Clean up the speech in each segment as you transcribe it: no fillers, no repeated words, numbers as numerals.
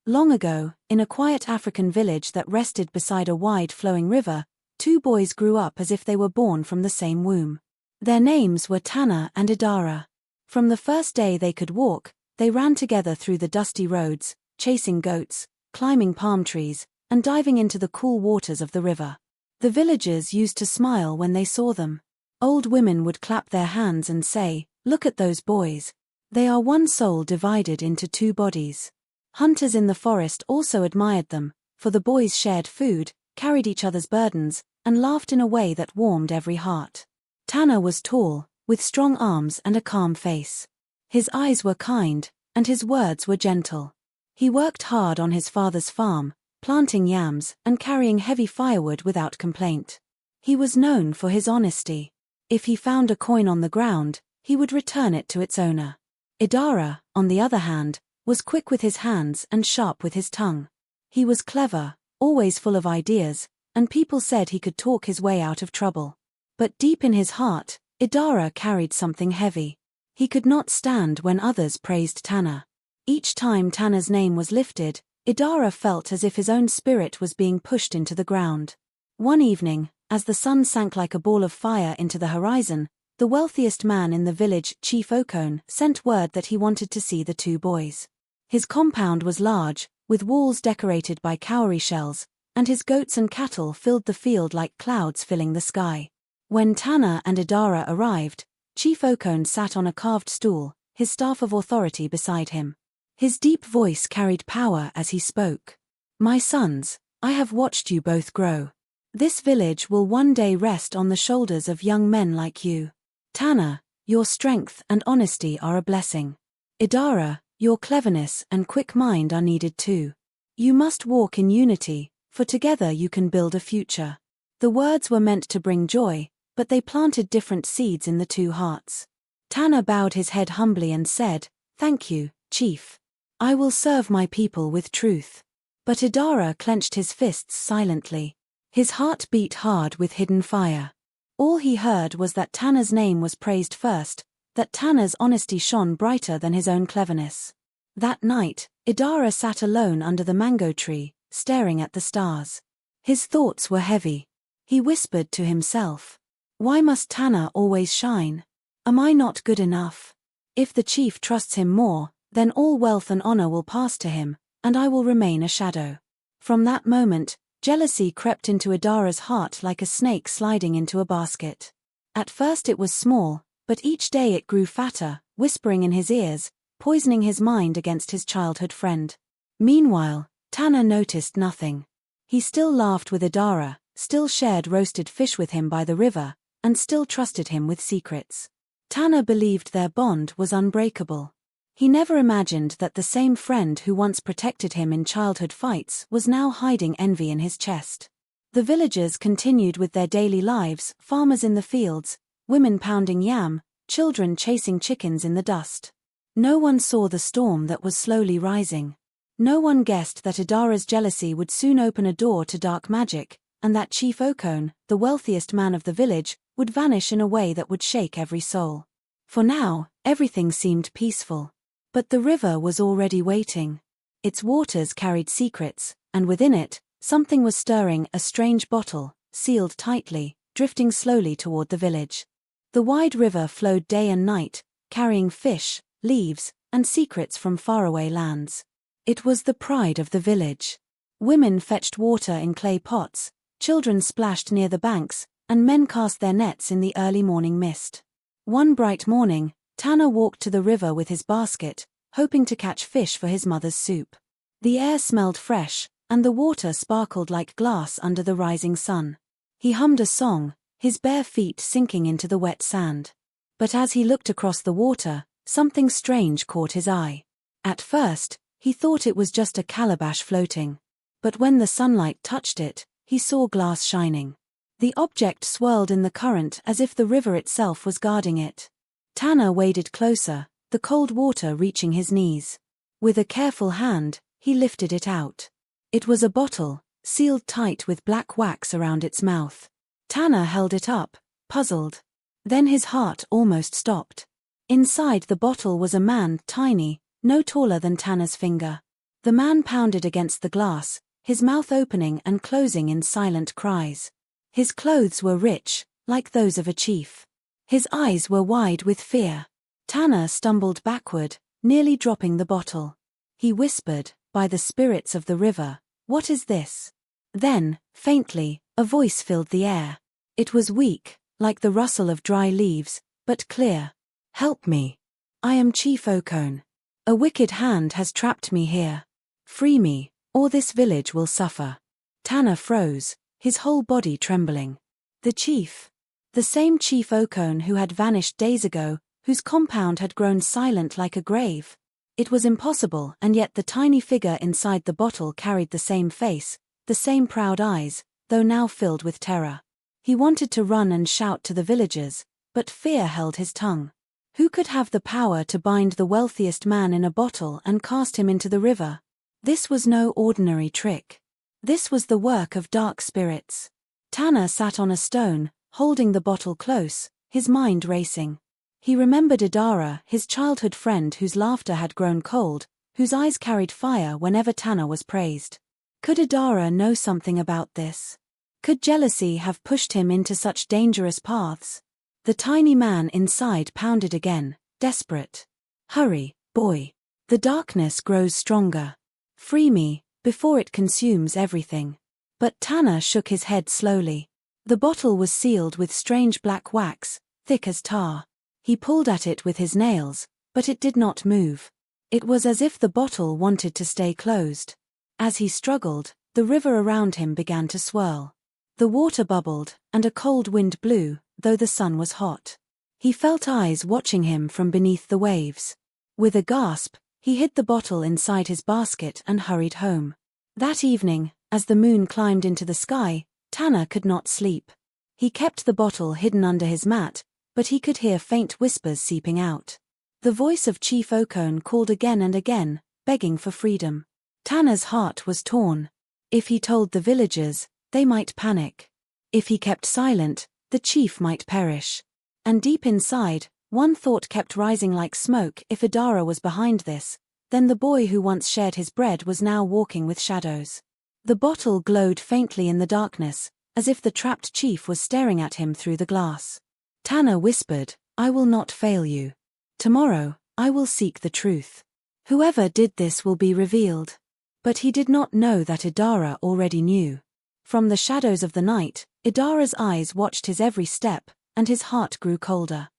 Long ago, in a quiet African village that rested beside a wide flowing river, two boys grew up as if they were born from the same womb. Their names were Tana and Idara. From the first day they could walk, they ran together through the dusty roads, chasing goats, climbing palm trees, and diving into the cool waters of the river. The villagers used to smile when they saw them. Old women would clap their hands and say, "Look at those boys. They are one soul divided into two bodies." Hunters in the forest also admired them, for the boys shared food, carried each other's burdens, and laughed in a way that warmed every heart. Tana was tall, with strong arms and a calm face. His eyes were kind, and his words were gentle. He worked hard on his father's farm, planting yams and carrying heavy firewood without complaint. He was known for his honesty. If he found a coin on the ground, he would return it to its owner. Idara, on the other hand, was quick with his hands and sharp with his tongue. He was clever, always full of ideas, and people said he could talk his way out of trouble. But deep in his heart, Idara carried something heavy. He could not stand when others praised Tana. Each time Tana's name was lifted, Idara felt as if his own spirit was being pushed into the ground. One evening, as the sun sank like a ball of fire into the horizon, the wealthiest man in the village, Chief Okon, sent word that he wanted to see the two boys. His compound was large, with walls decorated by cowrie shells, and his goats and cattle filled the field like clouds filling the sky. When Tana and Idara arrived, Chief Okon sat on a carved stool, his staff of authority beside him. His deep voice carried power as he spoke. "My sons, I have watched you both grow. This village will one day rest on the shoulders of young men like you. Tana, your strength and honesty are a blessing. Idara, your cleverness and quick mind are needed too. You must walk in unity, for together you can build a future." The words were meant to bring joy, but they planted different seeds in the two hearts. Tana bowed his head humbly and said, "Thank you, Chief. I will serve my people with truth." But Idara clenched his fists silently. His heart beat hard with hidden fire. All he heard was that Tana's name was praised first, that Tana's honesty shone brighter than his own cleverness. That night, Idara sat alone under the mango tree, staring at the stars. His thoughts were heavy. He whispered to himself, "Why must Tana always shine? Am I not good enough? If the chief trusts him more, then all wealth and honor will pass to him, and I will remain a shadow." From that moment, jealousy crept into Idara's heart like a snake sliding into a basket. At first it was small, but each day it grew fatter, whispering in his ears, poisoning his mind against his childhood friend. Meanwhile, Tana noticed nothing. He still laughed with Idara, still shared roasted fish with him by the river, and still trusted him with secrets. Tana believed their bond was unbreakable. He never imagined that the same friend who once protected him in childhood fights was now hiding envy in his chest. The villagers continued with their daily lives, farmers in the fields, women pounding yam, children chasing chickens in the dust. No one saw the storm that was slowly rising. No one guessed that Idara's jealousy would soon open a door to dark magic, and that Chief Okon, the wealthiest man of the village, would vanish in a way that would shake every soul. For now, everything seemed peaceful. But the river was already waiting. Its waters carried secrets, and within it, something was stirring, a strange bottle, sealed tightly, drifting slowly toward the village. The wide river flowed day and night, carrying fish, leaves, and secrets from faraway lands. It was the pride of the village. Women fetched water in clay pots, children splashed near the banks, and men cast their nets in the early morning mist. One bright morning, Tana walked to the river with his basket, hoping to catch fish for his mother's soup. The air smelled fresh, and the water sparkled like glass under the rising sun. He hummed a song, his bare feet sinking into the wet sand. But as he looked across the water, something strange caught his eye. At first, he thought it was just a calabash floating. But when the sunlight touched it, he saw glass shining. The object swirled in the current as if the river itself was guarding it. Tana waded closer, the cold water reaching his knees. With a careful hand, he lifted it out. It was a bottle, sealed tight with black wax around its mouth. Tana held it up, puzzled. Then his heart almost stopped. Inside the bottle was a man, tiny, no taller than Tana's finger. The man pounded against the glass, his mouth opening and closing in silent cries. His clothes were rich, like those of a chief. His eyes were wide with fear. Tana stumbled backward, nearly dropping the bottle. He whispered, "By the spirits of the river, what is this?" Then, faintly, a voice filled the air. It was weak, like the rustle of dry leaves, but clear. "Help me. I am Chief Okon. A wicked hand has trapped me here. Free me, or this village will suffer." Tana froze, his whole body trembling. The chief. The same Chief Okon who had vanished days ago, whose compound had grown silent like a grave. It was impossible, and yet the tiny figure inside the bottle carried the same face, the same proud eyes, though now filled with terror. He wanted to run and shout to the villagers, but fear held his tongue. Who could have the power to bind the wealthiest man in a bottle and cast him into the river? This was no ordinary trick. This was the work of dark spirits. Tana sat on a stone, holding the bottle close, his mind racing. He remembered Idara, his childhood friend whose laughter had grown cold, whose eyes carried fire whenever Tana was praised. Could Idara know something about this? Could jealousy have pushed him into such dangerous paths? The tiny man inside pounded again, desperate. "Hurry, boy. The darkness grows stronger. Free me, before it consumes everything." But Tana shook his head slowly. The bottle was sealed with strange black wax, thick as tar. He pulled at it with his nails, but it did not move. It was as if the bottle wanted to stay closed. As he struggled, the river around him began to swirl. The water bubbled, and a cold wind blew, though the sun was hot. He felt eyes watching him from beneath the waves. With a gasp, he hid the bottle inside his basket and hurried home. That evening, as the moon climbed into the sky, Tana could not sleep. He kept the bottle hidden under his mat, but he could hear faint whispers seeping out. The voice of Chief Okon called again and again, begging for freedom. Tana's heart was torn. If he told the villagers, they might panic. If he kept silent, the chief might perish. And deep inside, one thought kept rising like smoke: if Idara was behind this, then the boy who once shared his bread was now walking with shadows. The bottle glowed faintly in the darkness, as if the trapped chief was staring at him through the glass. Tana whispered, "I will not fail you. Tomorrow, I will seek the truth. Whoever did this will be revealed." But he did not know that Idara already knew. From the shadows of the night, Idara's eyes watched his every step, and his heart grew colder.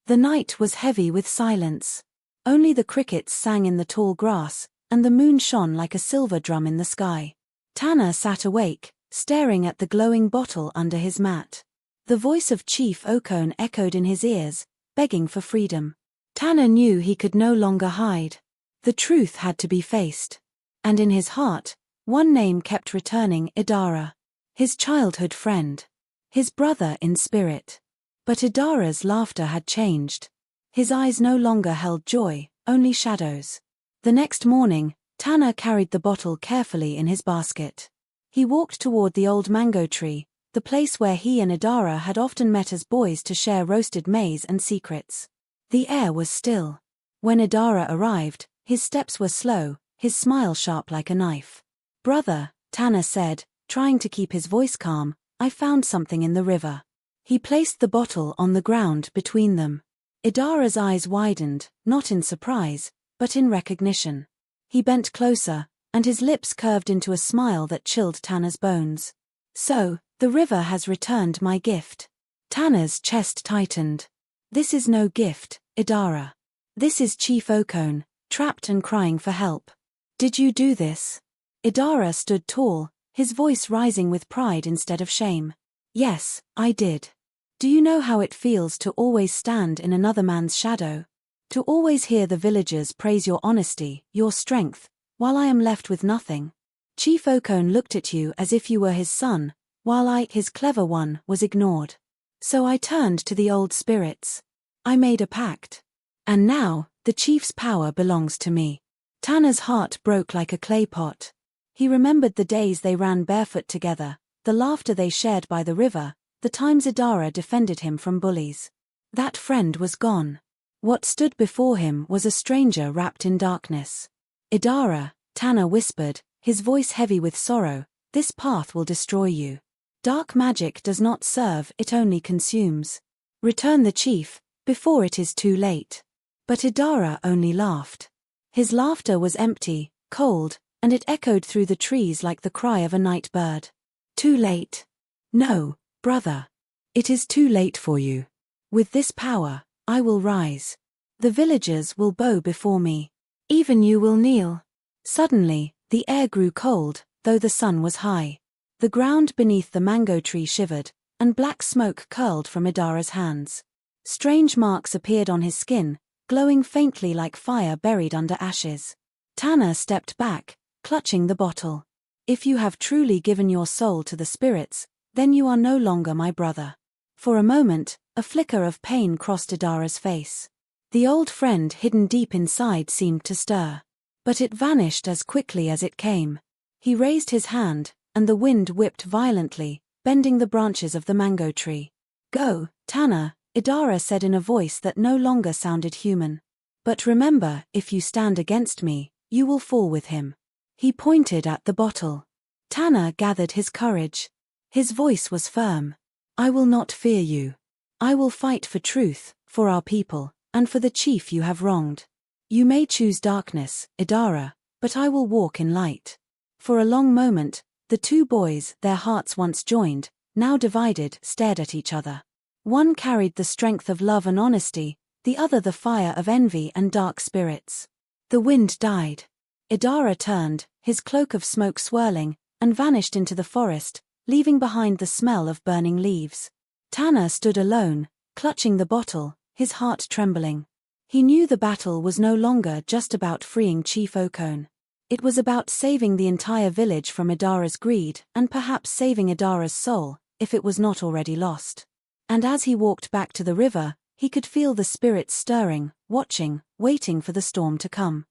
The night was heavy with silence. Only the crickets sang in the tall grass, and the moon shone like a silver drum in the sky. Tana sat awake, staring at the glowing bottle under his mat. The voice of Chief Okon echoed in his ears, begging for freedom. Tana knew he could no longer hide. The truth had to be faced. And in his heart, one name kept returning: Idara. His childhood friend. His brother in spirit. But Idara's laughter had changed. His eyes no longer held joy, only shadows. The next morning, Tana carried the bottle carefully in his basket. He walked toward the old mango tree, the place where he and Idara had often met as boys to share roasted maize and secrets. The air was still. When Idara arrived, his steps were slow, his smile sharp like a knife. "Brother," Tana said, trying to keep his voice calm, "I found something in the river." He placed the bottle on the ground between them. Idara's eyes widened, not in surprise, but in recognition. He bent closer, and his lips curved into a smile that chilled Tana's bones. "So, the river has returned my gift." Tana's chest tightened. "This is no gift, Idara. This is Chief Okon, trapped and crying for help. Did you do this?" Idara stood tall, his voice rising with pride instead of shame. "Yes, I did. Do you know how it feels to always stand in another man's shadow? To always hear the villagers praise your honesty, your strength, while I am left with nothing? Chief Okon looked at you as if you were his son, while I, his clever one, was ignored. So I turned to the old spirits. I made a pact. And now, the chief's power belongs to me." Tana's heart broke like a clay pot. He remembered the days they ran barefoot together, the laughter they shared by the river, the times Idara defended him from bullies. That friend was gone. What stood before him was a stranger wrapped in darkness. "Idara," Tana whispered, his voice heavy with sorrow, "This path will destroy you. Dark magic does not serve, it only consumes. Return the chief, before it is too late." But Idara only laughed. His laughter was empty, cold, and it echoed through the trees like the cry of a night bird. "Too late. No, brother. It is too late for you. With this power, I will rise. The villagers will bow before me. Even you will kneel." Suddenly, the air grew cold, though the sun was high. The ground beneath the mango tree shivered, and black smoke curled from Idara's hands. Strange marks appeared on his skin, glowing faintly like fire buried under ashes. Tana stepped back, clutching the bottle. "If you have truly given your soul to the spirits, then you are no longer my brother." For a moment, a flicker of pain crossed Idara's face. The old friend hidden deep inside seemed to stir. But it vanished as quickly as it came. He raised his hand, and the wind whipped violently, bending the branches of the mango tree. "Go, Tana," Idara said in a voice that no longer sounded human. "But remember, if you stand against me, you will fall with him." He pointed at the bottle. Tana gathered his courage. His voice was firm. "I will not fear you. I will fight for truth, for our people, and for the chief you have wronged. You may choose darkness, Idara, but I will walk in light." For a long moment, the two boys, their hearts once joined, now divided, stared at each other. One carried the strength of love and honesty, the other the fire of envy and dark spirits. The wind died. Idara turned, his cloak of smoke swirling, and vanished into the forest, leaving behind the smell of burning leaves. Tana stood alone, clutching the bottle, his heart trembling. He knew the battle was no longer just about freeing Chief Okon. It was about saving the entire village from Idara's greed, and perhaps saving Idara's soul, if it was not already lost. And as he walked back to the river, he could feel the spirits stirring, watching, waiting for the storm to come.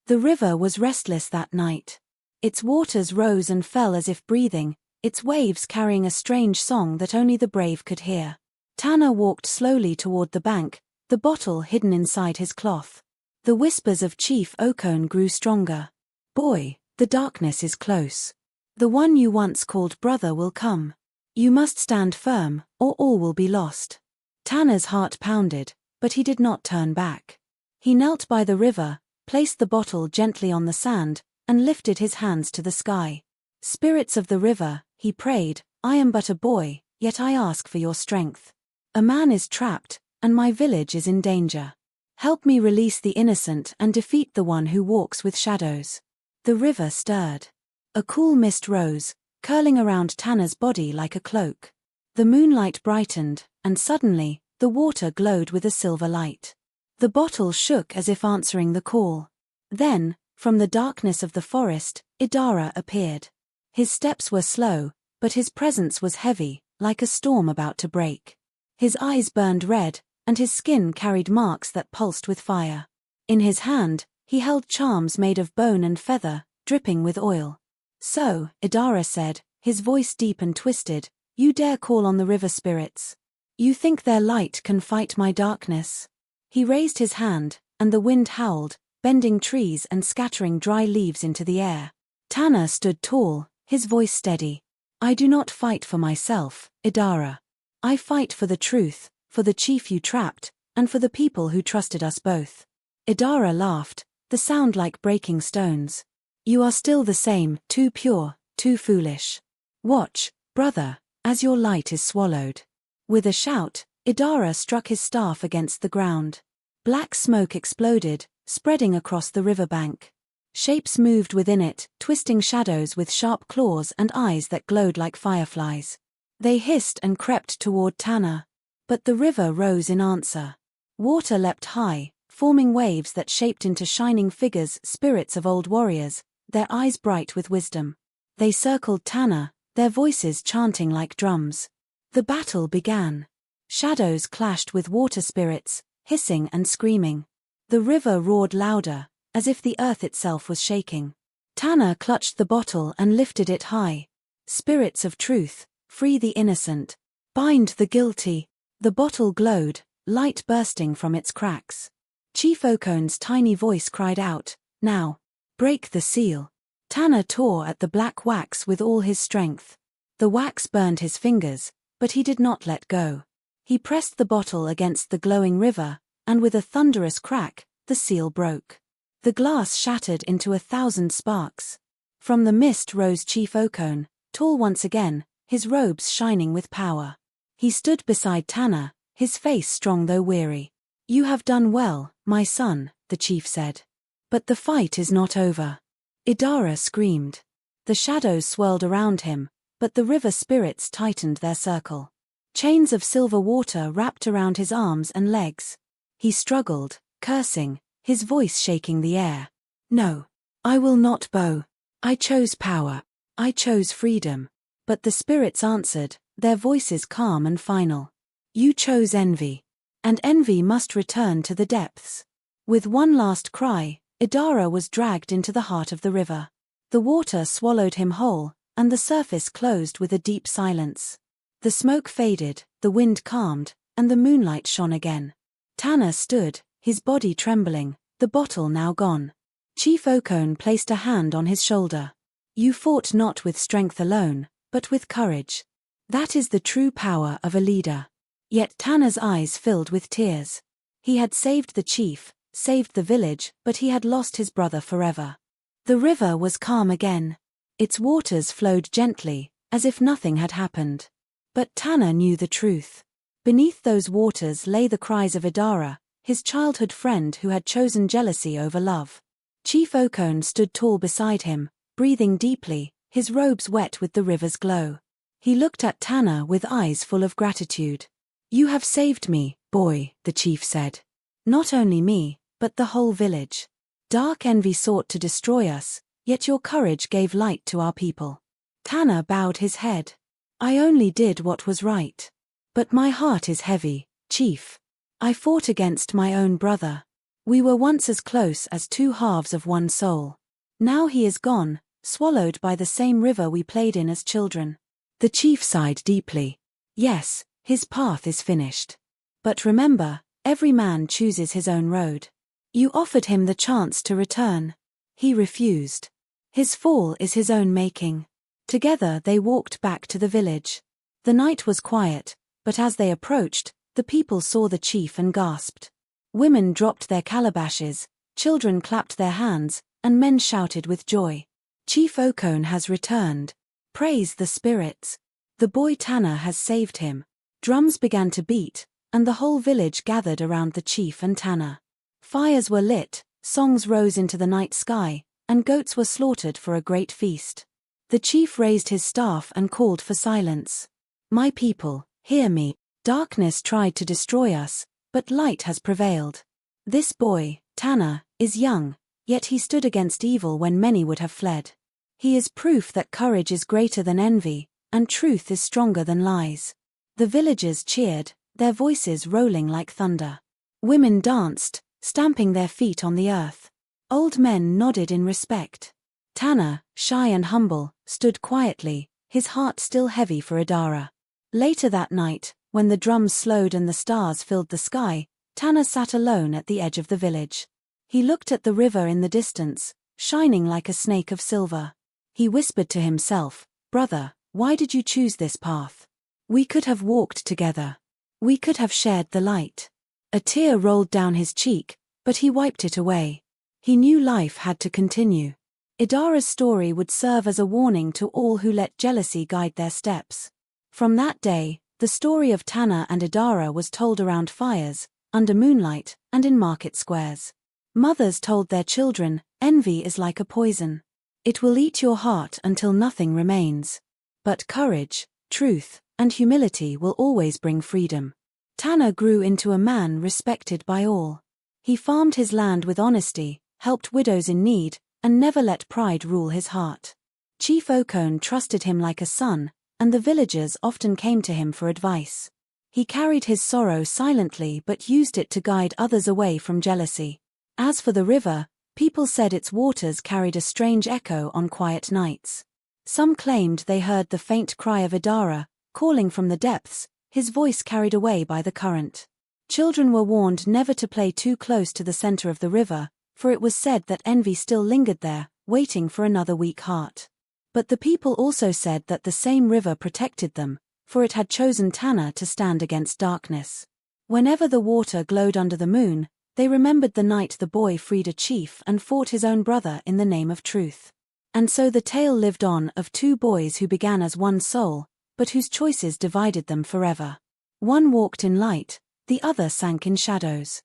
The river was restless that night. Its waters rose and fell as if breathing, its waves carrying a strange song that only the brave could hear. Tana walked slowly toward the bank, the bottle hidden inside his cloth. The whispers of Chief Okon grew stronger. "Boy, the darkness is close. The one you once called brother will come. You must stand firm, or all will be lost." Tana's heart pounded, but he did not turn back. He knelt by the river, placed the bottle gently on the sand, and lifted his hands to the sky. "Spirits of the river," he prayed, "I am but a boy, yet I ask for your strength. A man is trapped, and my village is in danger. Help me release the innocent and defeat the one who walks with shadows." The river stirred. A cool mist rose, curling around Tana's body like a cloak. The moonlight brightened, and suddenly, the water glowed with a silver light. The bottle shook as if answering the call. Then, from the darkness of the forest, Idara appeared. His steps were slow, but his presence was heavy, like a storm about to break. His eyes burned red, and his skin carried marks that pulsed with fire. In his hand, he held charms made of bone and feather, dripping with oil. "So," Idara said, his voice deep and twisted, "you dare call on the river spirits? You think their light can fight my darkness?" He raised his hand, and the wind howled, bending trees and scattering dry leaves into the air. Tana stood tall, his voice steady. "I do not fight for myself, Idara. I fight for the truth, for the chief you trapped, and for the people who trusted us both." Idara laughed, the sound like breaking stones. "You are still the same, too pure, too foolish. Watch, brother, as your light is swallowed." With a shout, Idara struck his staff against the ground. Black smoke exploded, spreading across the riverbank. Shapes moved within it, twisting shadows with sharp claws and eyes that glowed like fireflies. They hissed and crept toward Tana. But the river rose in answer. Water leapt high, forming waves that shaped into shining figures, spirits of old warriors, their eyes bright with wisdom. They circled Tana, their voices chanting like drums. The battle began. Shadows clashed with water spirits, hissing and screaming. The river roared louder, as if the earth itself was shaking. Tana clutched the bottle and lifted it high. "Spirits of truth, free the innocent. Bind the guilty." The bottle glowed, light bursting from its cracks. Chief Okon's tiny voice cried out, "Now, break the seal." Tana tore at the black wax with all his strength. The wax burned his fingers, but he did not let go. He pressed the bottle against the glowing river, and with a thunderous crack, the seal broke. The glass shattered into 1,000 sparks. From the mist rose Chief Okon, tall once again, his robes shining with power. He stood beside Tana, his face strong though weary. "You have done well, my son," the chief said. "But the fight is not over." Idara screamed. The shadows swirled around him, but the river spirits tightened their circle. Chains of silver water wrapped around his arms and legs. He struggled, cursing, his voice shaking the air. "No. I will not bow. I chose power. I chose freedom." But the spirits answered, their voices calm and final. "You chose envy. And envy must return to the depths." With one last cry, Idara was dragged into the heart of the river. The water swallowed him whole, and the surface closed with a deep silence. The smoke faded, the wind calmed, and the moonlight shone again. Tana stood, his body trembling, the bottle now gone. Chief Okon placed a hand on his shoulder. "You fought not with strength alone, but with courage. That is the true power of a leader." Yet Tana's eyes filled with tears. He had saved the chief, saved the village, but he had lost his brother forever. The river was calm again. Its waters flowed gently, as if nothing had happened. But Tana knew the truth. Beneath those waters lay the cries of Idara, his childhood friend who had chosen jealousy over love. Chief Okon stood tall beside him, breathing deeply, his robes wet with the river's glow. He looked at Tana with eyes full of gratitude. "You have saved me, boy," the chief said. "Not only me, but the whole village. Dark envy sought to destroy us, yet your courage gave light to our people." Tana bowed his head. "I only did what was right. But my heart is heavy, chief. I fought against my own brother. We were once as close as two halves of one soul. Now he is gone, swallowed by the same river we played in as children." The chief sighed deeply. Yes, his path is finished. But remember, every man chooses his own road. You offered him the chance to return. He refused. His fall is his own making. Together they walked back to the village. The night was quiet, but as they approached, the people saw the chief and gasped. Women dropped their calabashes, children clapped their hands, and men shouted with joy. "Chief Okon has returned. Praise the spirits. The boy Tana has saved him." Drums began to beat, and the whole village gathered around the chief and Tana. Fires were lit, songs rose into the night sky, and goats were slaughtered for a great feast. The chief raised his staff and called for silence. "My people, hear me. Darkness tried to destroy us, but light has prevailed. This boy, Tana, is young, yet he stood against evil when many would have fled. He is proof that courage is greater than envy, and truth is stronger than lies." The villagers cheered, their voices rolling like thunder. Women danced, stamping their feet on the earth. Old men nodded in respect. Tana, shy and humble, stood quietly, his heart still heavy for Idara. Later that night, when the drums slowed and the stars filled the sky, Tana sat alone at the edge of the village. He looked at the river in the distance, shining like a snake of silver. He whispered to himself, "Brother, why did you choose this path? We could have walked together. We could have shared the light." A tear rolled down his cheek, but he wiped it away. He knew life had to continue. Idara's story would serve as a warning to all who let jealousy guide their steps. From that day, the story of Tana and Idara was told around fires, under moonlight, and in market squares. Mothers told their children, "Envy is like a poison. It will eat your heart until nothing remains. But courage, truth, and humility will always bring freedom." Tana grew into a man respected by all. He farmed his land with honesty, helped widows in need, and never let pride rule his heart. Chief Okon trusted him like a son, and the villagers often came to him for advice. He carried his sorrow silently but used it to guide others away from jealousy. As for the river, people said its waters carried a strange echo on quiet nights. Some claimed they heard the faint cry of Idara, calling from the depths, his voice carried away by the current. Children were warned never to play too close to the center of the river, for it was said that envy still lingered there, waiting for another weak heart. But the people also said that the same river protected them, for it had chosen Tana to stand against darkness. Whenever the water glowed under the moon, they remembered the night the boy freed a chief and fought his own brother in the name of truth. And so the tale lived on of two boys who began as one soul, but whose choices divided them forever. One walked in light, the other sank in shadows.